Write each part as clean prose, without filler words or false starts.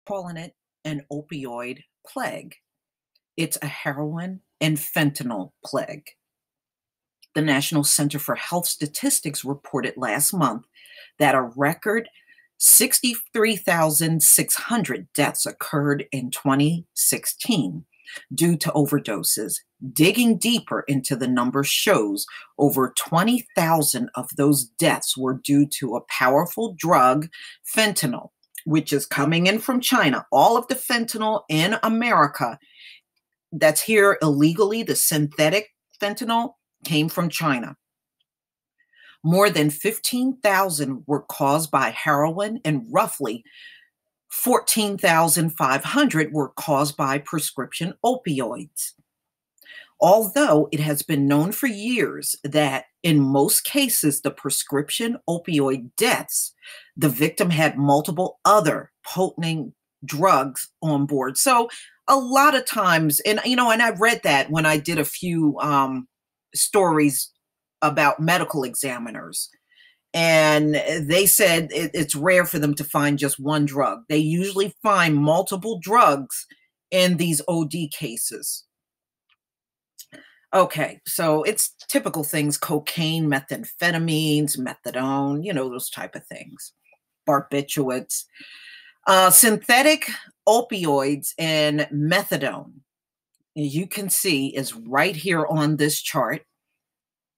calling it an opioid plague. It's a heroin and fentanyl plague. The National Center for Health Statistics reported last month that a record 63,600 deaths occurred in 2016 due to overdoses. Digging deeper into the numbers shows over 20,000 of those deaths were due to a powerful drug, fentanyl, which is coming in from China. All of the fentanyl in America that's here illegally, the synthetic fentanyl, came from China. More than 15,000 were caused by heroin, and roughly 14,500 were caused by prescription opioids. Although it has been known for years that in most cases, the prescription opioid deaths, the victim had multiple other potent drugs on board. So a lot of times, and I've read that when I did a few stories about medical examiners, and they said it's rare for them to find just one drug. They usually find multiple drugs in these OD cases. Okay, so it's typical things: cocaine, methamphetamines, methadone, those type of things, barbiturates, synthetic opioids, and methadone. You can see is right here on this chart,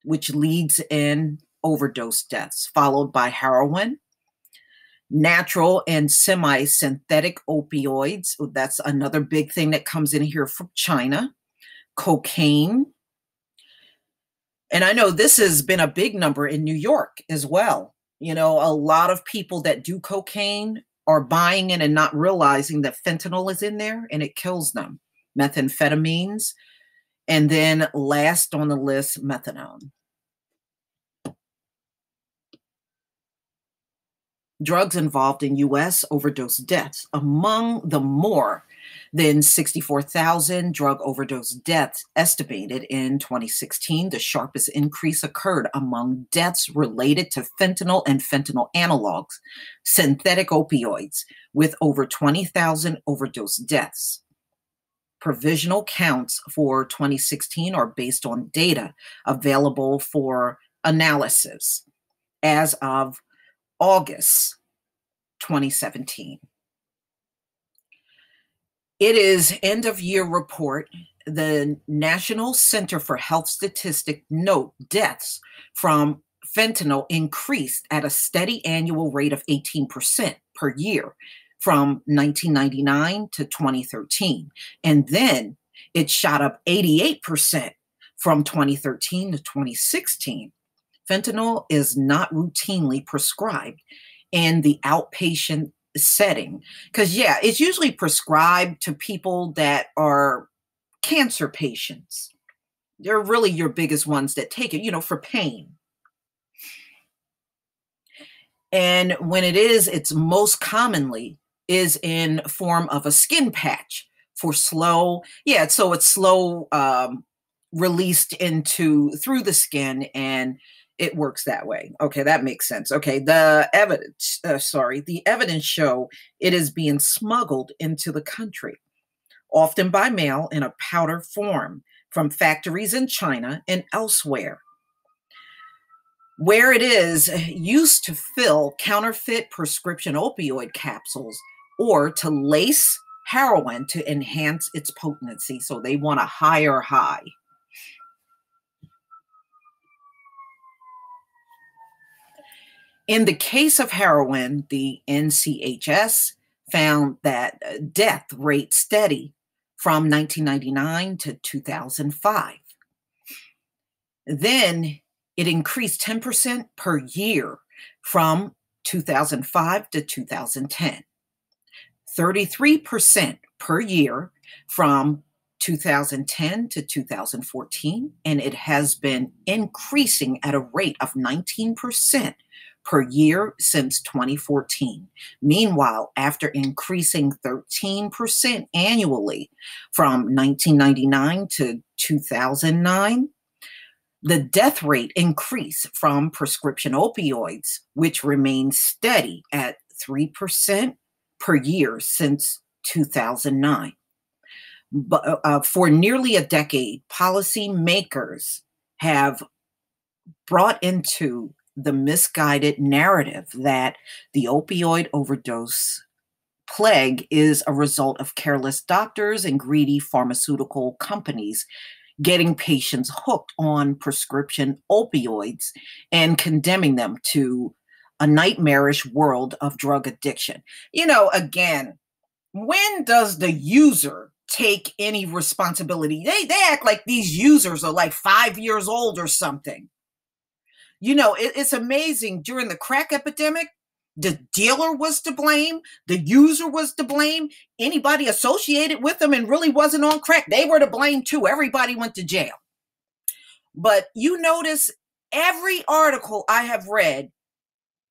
which leads in overdose deaths, followed by heroin, natural and semi-synthetic opioids. That's another big thing that comes in here from China. Cocaine. And I know this has been a big number in New York as well. A lot of people that do cocaine are buying it and not realizing that fentanyl is in there and it kills them. Methamphetamines. And then last on the list, methadone. Drugs involved in U.S. overdose deaths. Among the more than 64,000 drug overdose deaths estimated in 2016, the sharpest increase occurred among deaths related to fentanyl and fentanyl analogs, synthetic opioids, with over 20,000 overdose deaths. Provisional counts for 2016 are based on data available for analysis as of August 2017. It is end of year report. The National Center for Health Statistics note deaths from fentanyl increased at a steady annual rate of 18% per year from 1999 to 2013. And then it shot up 88% from 2013 to 2016. Fentanyl is not routinely prescribed in the outpatient setting because, it's usually prescribed to people that are cancer patients. They're really your biggest ones that take it, for pain. And when it's most commonly is in form of a skin patch for slow, so it's slow released through the skin, and it works that way. Okay, that makes sense. Okay, the evidence show it is being smuggled into the country, often by mail in a powder form from factories in China and elsewhere, where it is used to fill counterfeit prescription opioid capsules or to lace heroin to enhance its potency. So they want a higher high. In the case of heroin, the NCHS found that death rate steady from 1999 to 2005. Then it increased 10% per year from 2005 to 2010, 33% per year from 2010 to 2014, and it has been increasing at a rate of 19% per year since 2014. Meanwhile, after increasing 13% annually from 1999 to 2009, the death rate increased from prescription opioids, which remained steady at 3% per year since 2009. But for nearly a decade, policymakers have brought into the misguided narrative that the opioid overdose plague is a result of careless doctors and greedy pharmaceutical companies getting patients hooked on prescription opioids and condemning them to a nightmarish world of drug addiction. Again, when does the user take any responsibility? They act like these users are like 5 years old or something. It's amazing. During the crack epidemic, the dealer was to blame, the user was to blame, anybody associated with them and really wasn't on crack, they were to blame too. Everybody went to jail. But you notice every article I have read,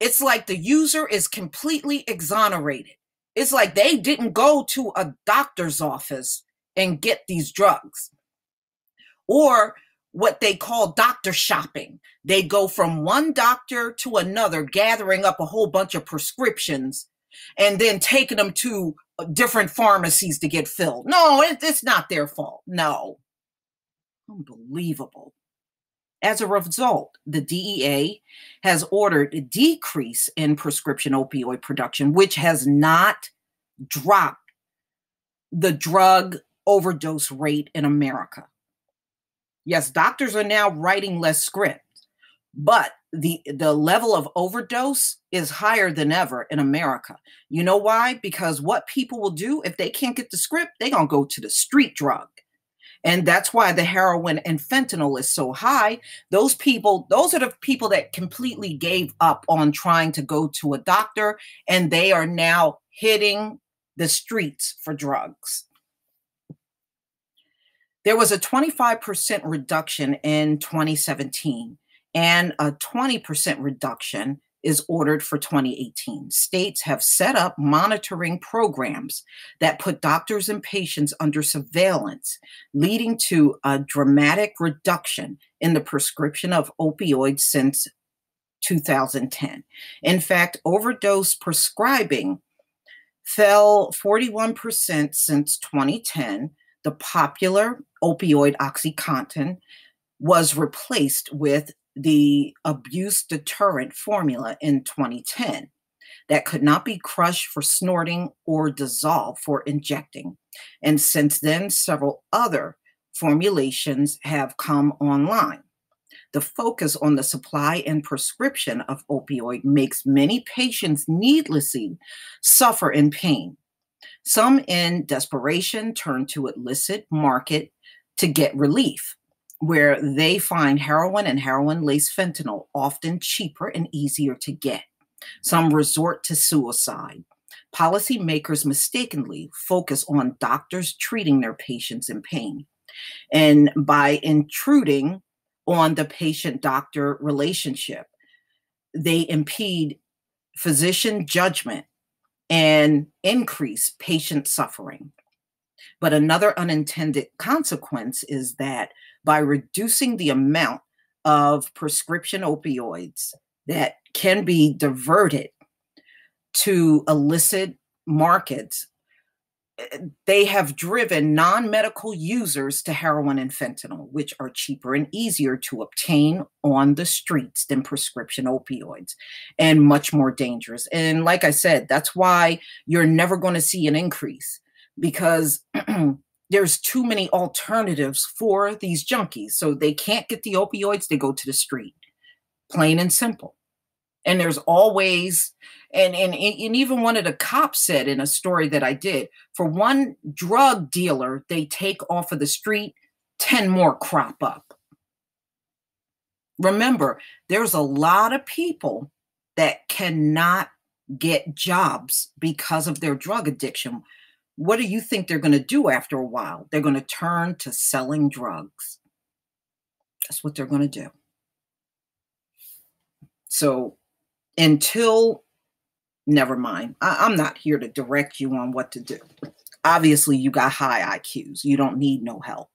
it's like the user is completely exonerated. It's like they didn't go to a doctor's office and get these drugs. Or what they call doctor shopping. They go from one doctor to another, gathering up a whole bunch of prescriptions and then taking them to different pharmacies to get filled. No, it's not their fault. No. Unbelievable. As a result, the DEA has ordered a decrease in prescription opioid production, which has not dropped the drug overdose rate in America. Yes, doctors are now writing less scripts, but the level of overdose is higher than ever in America. You know why? Because what people will do if they can't get the script, they're going to go to the street drug. And that's why the heroin and fentanyl is so high. Those are the people that completely gave up on trying to go to a doctor, and they are now hitting the streets for drugs. There was a 25% reduction in 2017, and a 20% reduction is ordered for 2018. States have set up monitoring programs that put doctors and patients under surveillance, leading to a dramatic reduction in the prescription of opioids since 2010. In fact, overdose prescribing fell 41% since 2010. The popular opioid OxyContin was replaced with the abuse deterrent formula in 2010 that could not be crushed for snorting or dissolved for injecting. And since then, several other formulations have come online. The focus on the supply and prescription of opioid makes many patients needlessly suffer in pain. Some, in desperation, turn to illicit market to get relief, where they find heroin and heroin-laced fentanyl often cheaper and easier to get. Some resort to suicide. Policymakers mistakenly focus on doctors treating their patients in pain. And by intruding on the patient-doctor relationship, they impede physician judgment and increase patient suffering. But another unintended consequence is that by reducing the amount of prescription opioids that can be diverted to illicit markets, they have driven non-medical users to heroin and fentanyl, which are cheaper and easier to obtain on the streets than prescription opioids, and much more dangerous. And like I said, that's why you're never going to see an increase, because there's too many alternatives for these junkies. So they can't get the opioids, they go to the street, plain and simple. And there's always, and even one of the cops said in a story that I did, for one drug dealer they take off of the street, 10 more crop up. Remember, there's a lot of people that cannot get jobs because of their drug addiction. What do you think they're going to do after a while? They're going to turn to selling drugs. That's what they're going to do. So never mind. I'm not here to direct you on what to do. Obviously, you got high IQs. You don't need no help.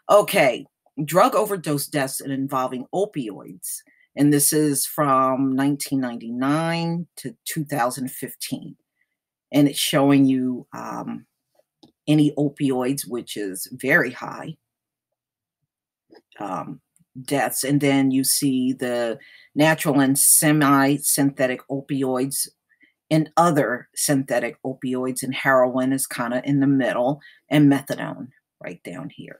Okay, drug overdose deaths involving opioids. And this is from 1999 to 2015. and it's showing you any opioids, which is very high, um, deaths. And then you see the natural and semi synthetic opioids and other synthetic opioids, and heroin is kind of in the middle, and methadone right down here.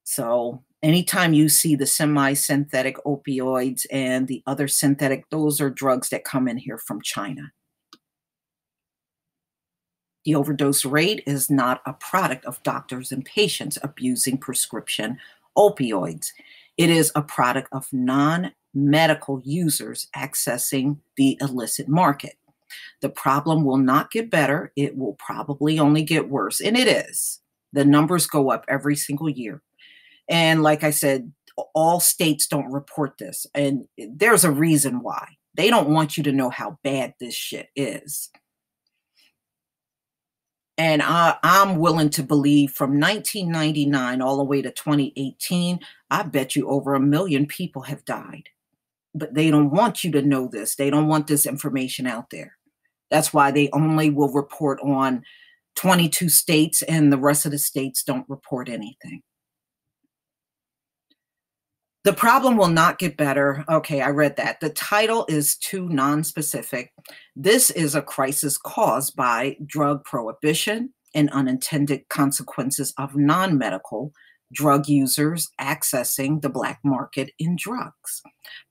So anytime you see the semi-synthetic opioids and the other synthetic, those are drugs that come in here from China. The overdose rate is not a product of doctors and patients abusing prescription opioids. It is a product of non-medical users accessing the illicit market. The problem will not get better. It will probably only get worse. And it is. The numbers go up every single year. And like I said, all states don't report this. And there's a reason why. They don't want you to know how bad this shit is. And I'm willing to believe from 1999 all the way to 2018, I bet you over 1 million people have died. But they don't want you to know this. They don't want this information out there. That's why they only will report on 22 states, and the rest of the states don't report anything. The problem will not get better. Okay, I read that. The title is too nonspecific. This is a crisis caused by drug prohibition and unintended consequences of non-medical drug users accessing the black market in drugs.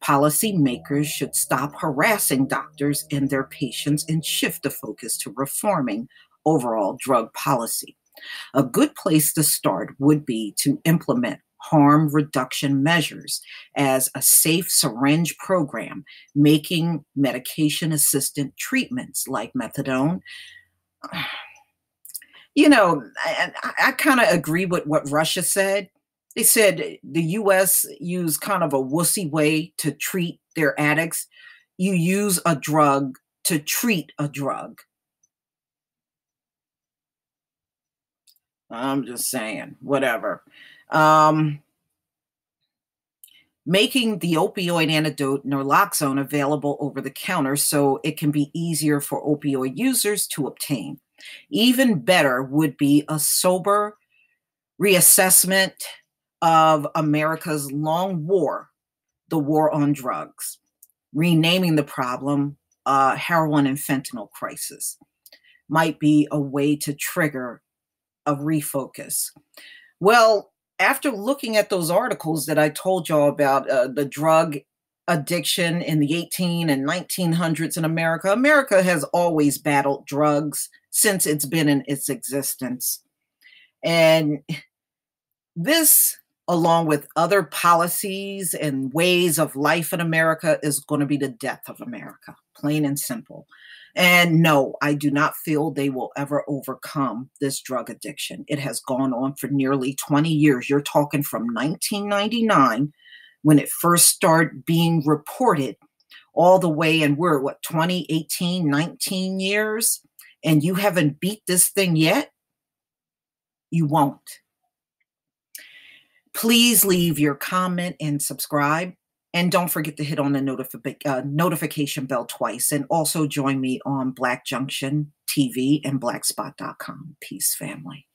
Policymakers should stop harassing doctors and their patients and shift the focus to reforming overall drug policy. A good place to start would be to implement harm reduction measures as a safe syringe program, making medication assisted treatments like methadone. You know, I kind of agree with what Russia said. They said the US used kind of a wussy way to treat their addicts. You use a drug to treat a drug. I'm just saying, whatever. Um, Making the opioid antidote naloxone available over the counter so it can be easier for opioid users to obtain. Even better would be a sober reassessment of America's long war, the war on drugs, renaming the problem heroin and fentanyl crisis might be a way to trigger a refocus. Well, after looking at those articles that I told y'all about the drug addiction in the 18 and 1900s in America, America has always battled drugs since it's been in its existence. And this, along with other policies and ways of life in America, is going to be the death of America, plain and simple. And no, I do not feel they will ever overcome this drug addiction. It has gone on for nearly 20 years. You're talking from 1999, when it first started being reported, all the way, and we're what, 2018, 19 years, and you haven't beat this thing yet? You won't. Please leave your comment and subscribe. And don't forget to hit on the notification bell twice. And also join me on Black Junction TV and blackspot.com. Peace, family.